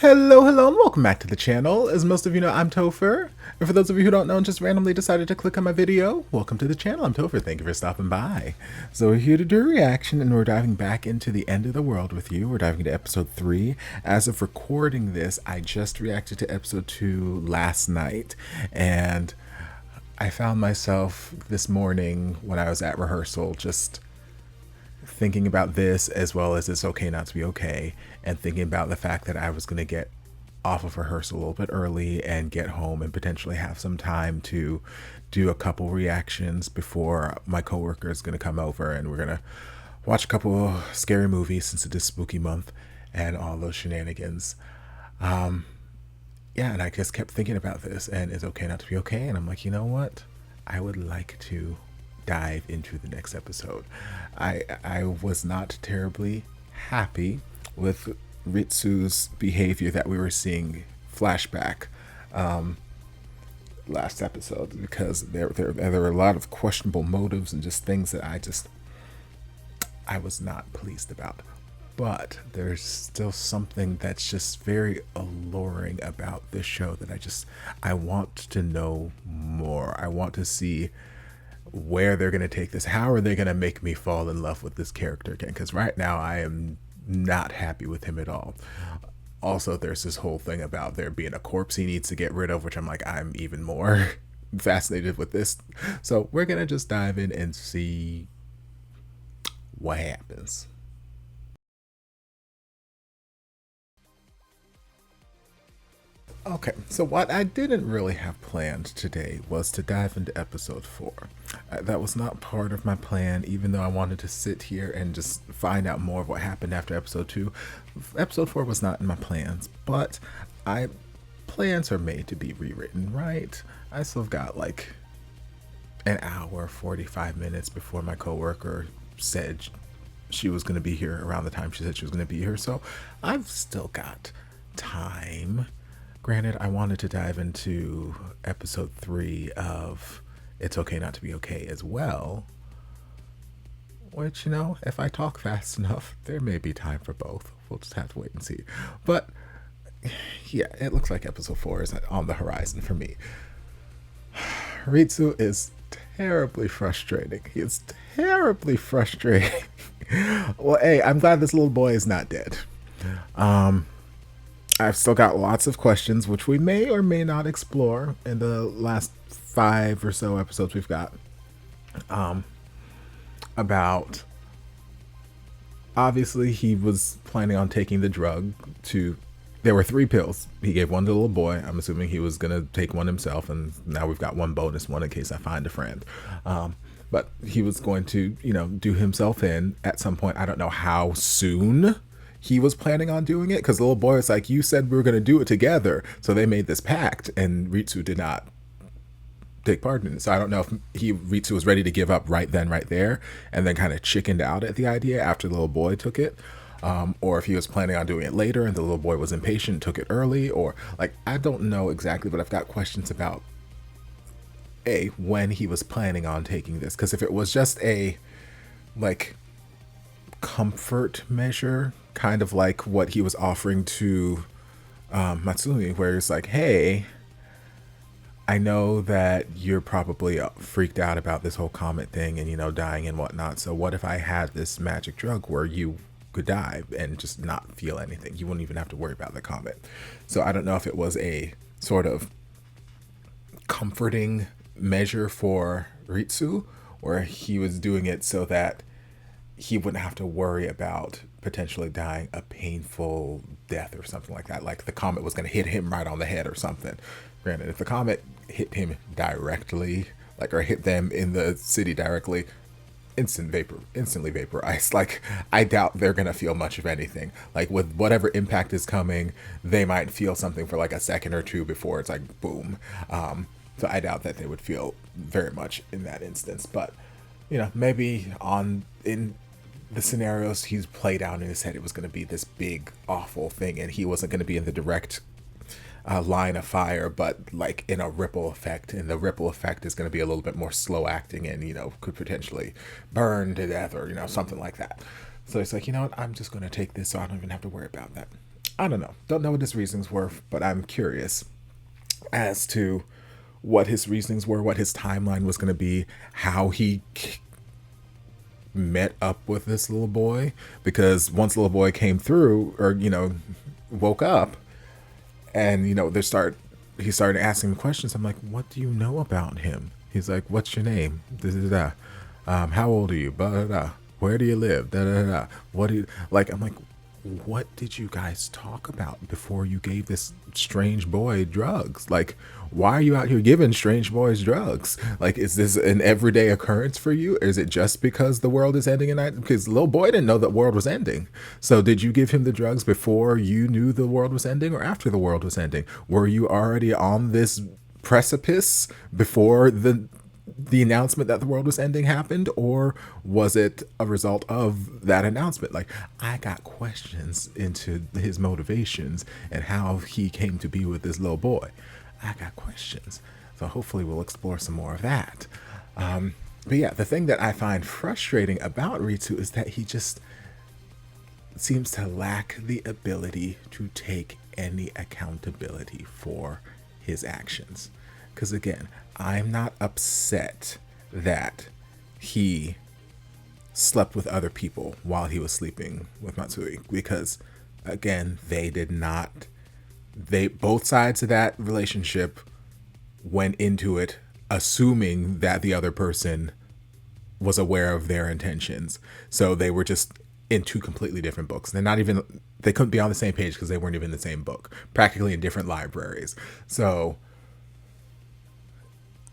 Hello, and welcome back to the channel. As most of you know, I'm Topher. And for those of you who don't know and just randomly decided to click on my video, welcome to the channel. I'm Topher. Thank you for stopping by. So we're here to do a reaction, and we're diving back into the end of the world with you. We're diving into episode 3. As of recording this, I just reacted to episode 2 last night, and I found myself this morning when I was at rehearsal just thinking about this, as well as It's Okay Not to Be Okay, and thinking about the fact that I was going to get off of rehearsal a little bit early and get home and potentially have some time to do a couple reactions before my coworker is going to come over, and we're going to watch a couple scary movies since it is spooky month and all those shenanigans. Yeah, and I just kept thinking about this, and It's Okay Not to Be Okay, and I'm like, you know what? I would like to dive into the next episode. I was not terribly happy with Ritsu's behavior that we were seeing flashback last episode, because there were a lot of questionable motives and just things that I was not pleased about. But there's still something that's just very alluring about this show that I want to know more. I want to see where they're going to take this. How are they going to make me fall in love with this character again? Because right now I am not happy with him at all. Also, there's this whole thing about there being a corpse he needs to get rid of, which I'm like, I'm even more fascinated with this. So we're going to just dive in and see what happens. Okay, so what I didn't really have planned today was to dive into episode 4. That was not part of my plan, even though I wanted to sit here and just find out more of what happened after episode 2. Episode 4 was not in my plans, but plans are made to be rewritten, right? I still got like an hour, 45 minutes before my coworker said she was going to be here around the time she said she was going to be here, so I've still got time. Granted, I wanted to dive into episode 3 of It's Okay Not to Be Okay as well, which, you know, if I talk fast enough, there may be time for both. We'll just have to wait and see. But yeah, it looks like episode 4 is on the horizon for me. Ritu is terribly frustrating. He is terribly frustrating. Well, hey, I'm glad this little boy is not dead. I've still got lots of questions, which we may or may not explore in the last 5 or so episodes we've got. About, obviously, he was planning on taking the drug to, there were 3 pills. He gave one to the little boy. I'm assuming he was going to take one himself, and now we've got one bonus one in case I find a friend. But he was going to, you know, do himself in at some point. I don't know how soon he was planning on doing it, because the little boy was like, you said we were going to do it together, so they made this pact, and Ritu did not take part in it. So I don't know if Ritu was ready to give up right then, right there, and then kind of chickened out at the idea after the little boy took it, or if he was planning on doing it later and the little boy was impatient and took it early, or like, I don't know exactly, but I've got questions about when he was planning on taking this, because if it was just a like comfort measure, kind of like what he was offering to Matsumi, where it's like, hey, I know that you're probably freaked out about this whole comet thing and, you know, dying and whatnot, so what if I had this magic drug where you could die and just not feel anything? You wouldn't even have to worry about the comet. So I don't know if it was a sort of comforting measure for Ritsu, or he was doing it so that he wouldn't have to worry about potentially dying a painful death or something like that. Like the comet was going to hit him right on the head or something. Granted, if the comet hit him directly, like, or hit them in the city directly, instantly vaporized. Like, I doubt they're going to feel much of anything. Like, with whatever impact is coming, they might feel something for like a second or two before it's like, boom. So I doubt that they would feel very much in that instance. But, you know, maybe in the scenarios he's played out in his head, it was going to be this big, awful thing, and he wasn't going to be in the direct line of fire, but like in a ripple effect, and the ripple effect is going to be a little bit more slow acting and, you know, could potentially burn to death or, you know, something like that. So it's like, you know what, I'm just going to take this so I don't even have to worry about that. I don't know. Don't know what his reasons were, but I'm curious as to what his reasonings were, what his timeline was going to be, how he met up with this little boy. Because once the little boy came through, or, woke up, and, he started asking me questions. I'm like, what do you know about him? He's like, what's your name? Da, da, da, da. How old are you? Blah, da, da. Where do you live? Da, da, da, da. What do you, like, I'm like, what did you guys talk about before you gave this strange boy drugs? Like, why are you out here giving strange boys drugs? Like, is this an everyday occurrence for you? Is it just because the world is ending? Because the little boy didn't know the world was ending. So did you give him the drugs before you knew the world was ending or after the world was ending? Were you already on this precipice before the announcement that the world was ending happened, or was it a result of that announcement? Like, I got questions into his motivations and how he came to be with this little boy. I got questions. So hopefully we'll explore some more of that. But yeah, the thing that I find frustrating about Ritu is that he just seems to lack the ability to take any accountability for his actions. Because again, I'm not upset that he slept with other people while he was sleeping with Matsui, because again, both sides of that relationship went into it assuming that the other person was aware of their intentions. So they were just in two completely different books. They couldn't be on the same page because they weren't even in the same book, practically in different libraries. So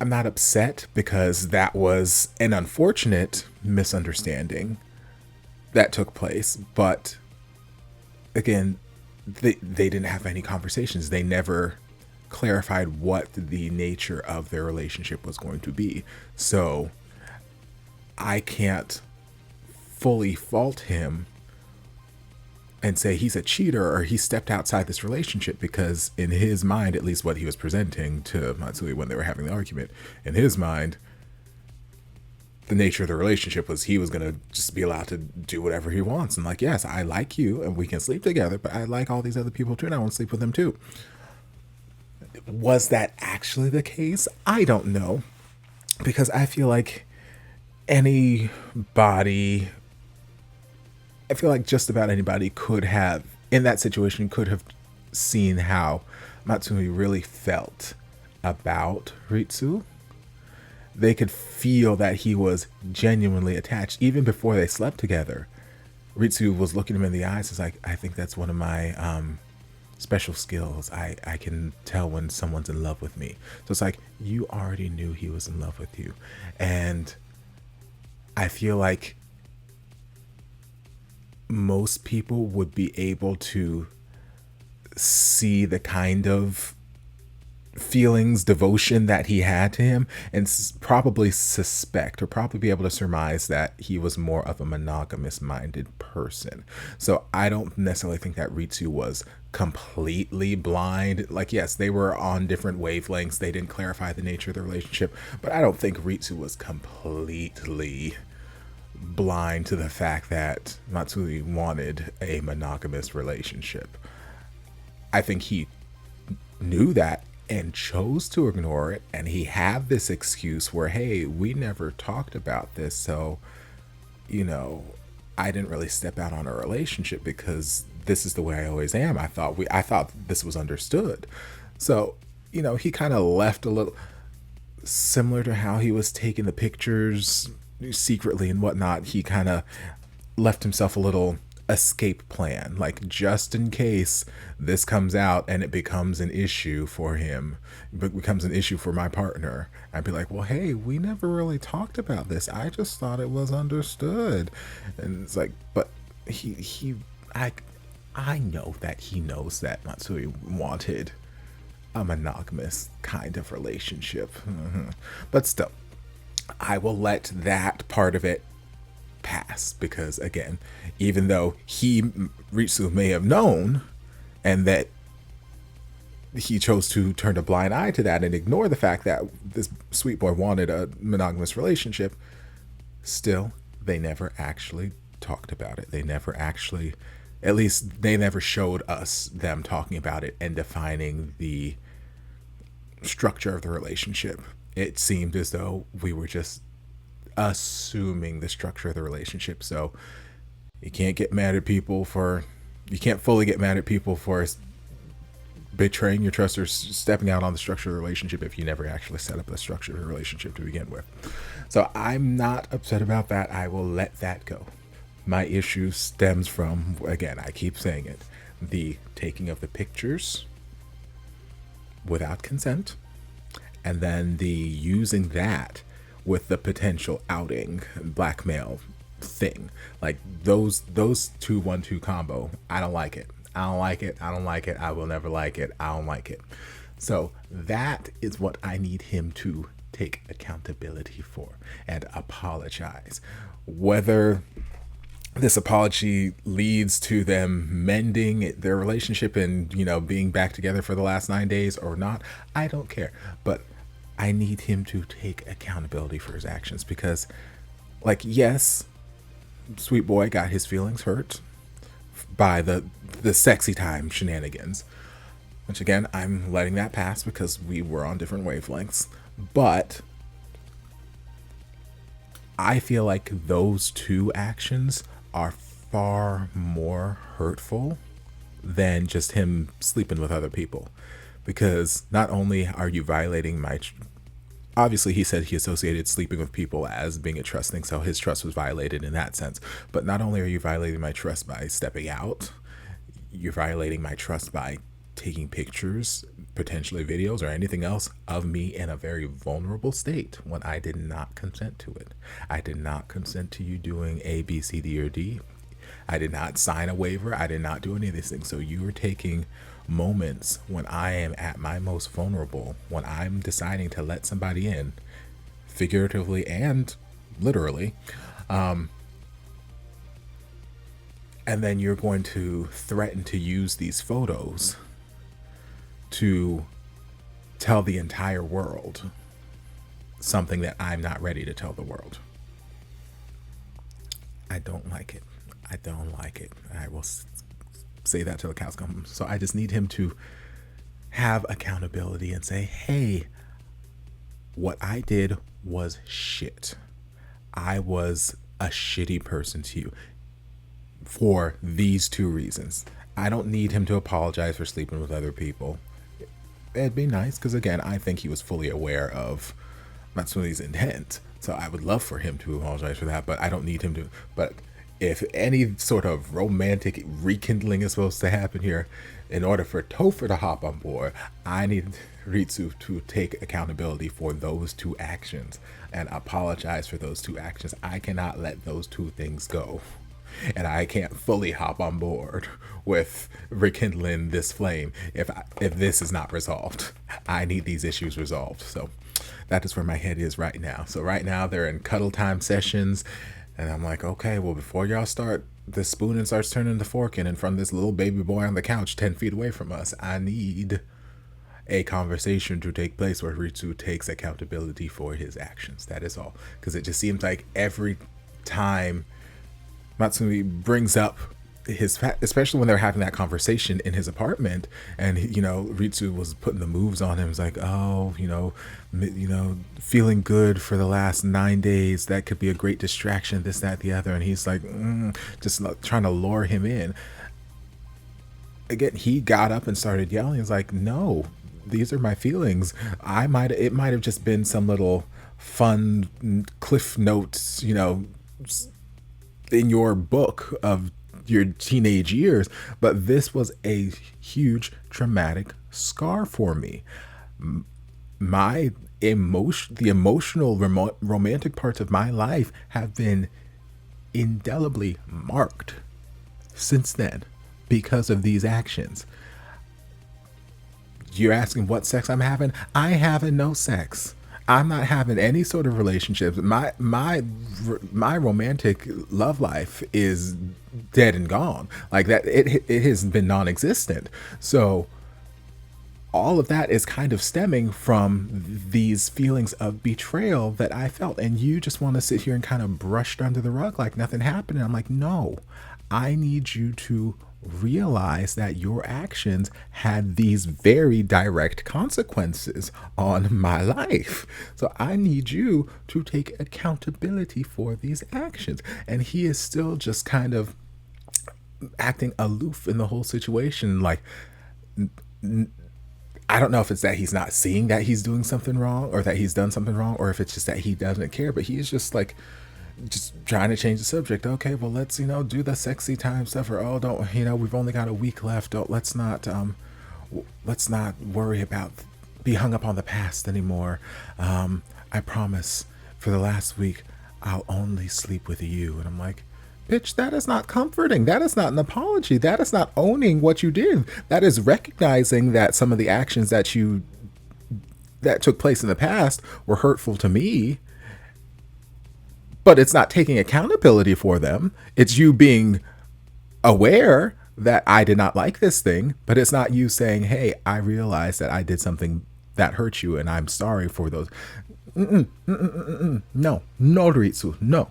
I'm not upset because that was an unfortunate misunderstanding that took place. But again, they didn't have any conversations. They never clarified what the nature of their relationship was going to be. So I can't fully fault him and say he's a cheater or he stepped outside this relationship, because in his mind, at least what he was presenting to Matsui when they were having the argument, in his mind, the nature of the relationship was he was going to just be allowed to do whatever he wants. And like, yes, I like you and we can sleep together, but I like all these other people too and I want to sleep with them too. Was that actually the case? I don't know, because I feel like just about anybody could have, in that situation, could have seen how Matsui really felt about Ritsu. They could feel that he was genuinely attached even before they slept together. Ritsu was looking him in the eyes. It's like, I think that's one of my special skills. I can tell when someone's in love with me. So it's like, you already knew he was in love with you. And I feel like most people would be able to see the kind of feelings, devotion that he had to him, and probably suspect or probably be able to surmise that he was more of a monogamous minded person. So I don't necessarily think that Ritsu was completely blind. Like, yes, they were on different wavelengths. They didn't clarify the nature of the relationship, but I don't think Ritsu was completely blind to the fact that Matsui wanted a monogamous relationship. I think he knew that and chose to ignore it, and he had this excuse where, hey, we never talked about this, so I didn't really step out on a relationship because this is the way I always am. I thought this was understood. So he kind of left a little similar to how he was taking the pictures secretly and whatnot. He kind of left himself a little escape plan, like, just in case this comes out and it becomes an issue for him, but becomes an issue for my partner, I'd be like, well, hey, we never really talked about this. I just thought it was understood. And it's like, but I know that he knows that Matsui wanted a monogamous kind of relationship. But still, I will let that part of it pass, because again, even though Ritsu may have known, and that he chose to turn a blind eye to that and ignore the fact that this sweet boy wanted a monogamous relationship, still, they never actually talked about it. They never actually At least they never showed us them talking about it and defining the structure of the relationship. It seemed as though we were just assuming the structure of the relationship. So you can't get mad at people for, you can't fully get mad at people for betraying your trust or stepping out on the structure of the relationship if you never actually set up the structure of the relationship to begin with. So I'm not upset about that. I will let that go. My issue stems from, again, I keep saying it, the taking of the pictures without consent, and then the using that with the potential outing, blackmail thing. Like those 2-1-2 combo, I don't like it. I don't like it. I don't like it. I will never like it. I don't like it. So that is what I need him to take accountability for and apologize. Whether this apology leads to them mending their relationship and, you know, being back together for the last 9 days or not, I don't care. But I need him to take accountability for his actions, because, like, yes, sweet boy got his feelings hurt by the sexy time shenanigans, which again, I'm letting that pass because we were on different wavelengths. But I feel like those two actions are far more hurtful than just him sleeping with other people, because not only are you violating my obviously he said he associated sleeping with people as being a trust thing, so his trust was violated in that sense. But not only are you violating my trust by stepping out, you're violating my trust by taking pictures, potentially videos or anything else of me in a very vulnerable state when I did not consent to it. I did not consent to you doing A, B, C, D, or D. I did not sign a waiver. I did not do any of these things. So you are taking moments when I am at my most vulnerable, when I'm deciding to let somebody in, figuratively and literally, and then you're going to threaten to use these photos to tell the entire world something that I'm not ready to tell the world. I don't like it. I don't like it. I will say that till the cows come home. So I just need him to have accountability and say, hey, what I did was shit. I was a shitty person to you for these two reasons. I don't need him to apologize for sleeping with other people. It'd be nice, because again, I think he was fully aware of Matsune's intent. So I would love for him to apologize for that, but I don't need him to. But if any sort of romantic rekindling is supposed to happen here, in order for Topher to hop on board, I need Ritu to take accountability for those two actions and apologize for those two actions. I cannot let those two things go. And I can't fully hop on board with rekindling this flame if this is not resolved. I need these issues resolved. So that is where my head is right now. So right now they're in cuddle time sessions, and I'm like, okay, well, before y'all start, the spooning starts turning the fork in front of this little baby boy on the couch 10 feet away from us, I need a conversation to take place where Ritu takes accountability for his actions. That is all. Because it just seems like every time Matsumi brings up his especially when they're having that conversation in his apartment, and Ritsu was putting the moves on him. It's like, oh, feeling good for the last 9 days, that could be a great distraction, this, that, the other. And he's like, just trying to lure him in. Again, he got up and started yelling. He's like, no, these are my feelings. It might have just been some little fun cliff notes, in your book of your teenage years, but this was a huge traumatic scar for me. The emotional romantic parts of my life have been indelibly marked since then because of these actions. You're asking what sex I'm having? I having no sex. I'm not having any sort of relationships. My romantic love life is dead and gone. Like that, it has been non-existent. So all of that is kind of stemming from these feelings of betrayal that I felt. And you just want to sit here and kind of brush it under the rug like nothing happened. And I'm like, no, I need you to realize that your actions had these very direct consequences on my life. So I need you to take accountability for these actions. And he is still just kind of acting aloof in the whole situation. Like, I don't know if it's that he's not seeing that he's doing something wrong or that he's done something wrong, or if it's just that he doesn't care, but he's just like, just trying to change the subject. Okay, well, let's, do the sexy time stuff, or, oh, don't, we've only got a week left. Don't, let's not worry about, be hung up on the past anymore. I promise for the last week, I'll only sleep with you. And I'm like, bitch, that is not comforting. That is not an apology. That is not owning what you did. That is recognizing that some of the actions that took place in the past were hurtful to me, but it's not taking accountability for them. It's you being aware that I did not like this thing, but it's not you saying, hey, I realized that I did something that hurt you and I'm sorry for those. No, Ritu, no.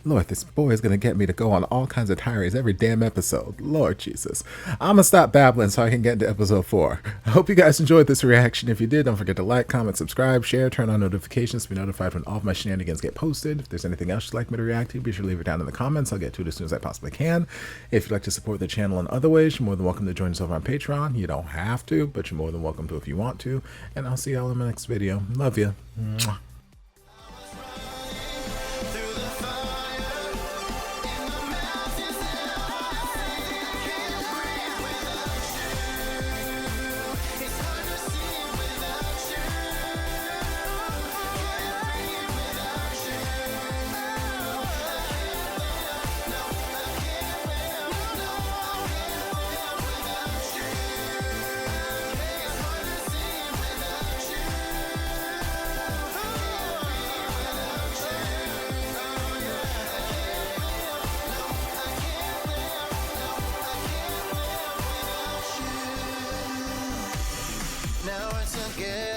Lord, this boy is going to get me to go on all kinds of tirades every damn episode. Lord Jesus. I'm going to stop babbling so I can get into episode 4. I hope you guys enjoyed this reaction. If you did, don't forget to like, comment, subscribe, share, turn on notifications to be notified when all of my shenanigans get posted. If there's anything else you'd like me to react to, be sure to leave it down in the comments. I'll get to it as soon as I possibly can. If you'd like to support the channel in other ways, you're more than welcome to join us over on Patreon. You don't have to, but you're more than welcome to if you want to. And I'll see y'all in my next video. Love you. Mwah. Now it's again.